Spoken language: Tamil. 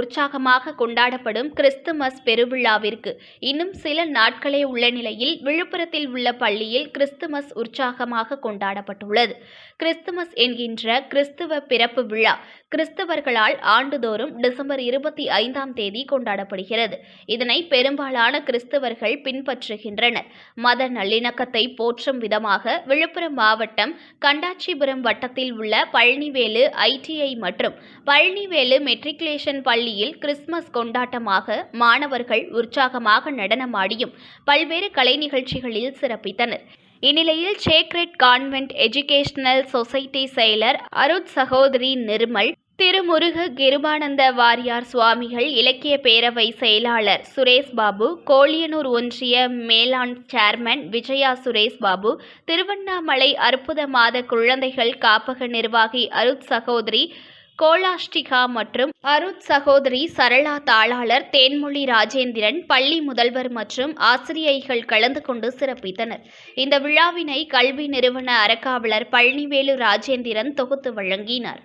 உற்சாகமாக கொண்டாடப்படும் கிறிஸ்துமஸ் பெருவிழாவிற்கு இன்னும் சில நாட்களே உள்ள நிலையில் விழுப்புரத்தில் உள்ள பள்ளியில் கிறிஸ்துமஸ் உற்சாகமாக கொண்டாடப்பட்டுள்ளது. கிறிஸ்துமஸ் என்கின்ற கிறிஸ்துவ பிறப்பு விழா கிறிஸ்தவர்களால் ஆண்டுதோறும் டிசம்பர் 25ஆம் தேதி கொண்டாடப்படுகிறது. இதனை பெரும்பாலான கிறிஸ்தவர்கள் பின்பற்றுகின்றனர். மத நல்லிணக்கத்தை போற்றும் விதமாக விழுப்புரம் மாவட்டம் கண்டாச்சிபுரம் வட்டத்தில் உள்ள பழனிவேலு ITI மற்றும் பழனிவேலு மெட்ரிகுலேஷன் பள்ளியில் கிறிஸ்துமஸ் கொண்டாட்டமாக மாணவர்கள் உற்சாகமாக நடனமாடியும் பல்வேறு கலை நிகழ்ச்சிகளில் சிறப்பித்தனர். இந்நிலையில் சேக்ரெட் கான்வென்ட் எஜுகேஷனல் சொசைட்டி செயலர் அருட் சகோதரி நிர்மல், திருமுருக கிருபானந்த வாரியார் சுவாமிகள் இலக்கிய பேரவை செயலாளர் சுரேஷ் பாபு, கோலியனூர் ஒன்றிய மேலாண் சேர்மன் விஜயா சுரேஷ் பாபு, திருவண்ணாமலை அற்புத மாத குழந்தைகள் காப்பக நிர்வாகி அருட் சகோதரி கோலாஷ்டிகா மற்றும் அருட் சகோதரி சரளா தாளாளர் தேன்மொழி ராஜேந்திரன், பள்ளி முதல்வர் மற்றும் ஆசிரியைகள் கலந்து கொண்டு சிறப்பித்தனர். இந்த விழாவினை கல்வி நிறுவன அறக்காவலர் பழனிவேலு ராஜேந்திரன் தொகுத்து வழங்கினார்.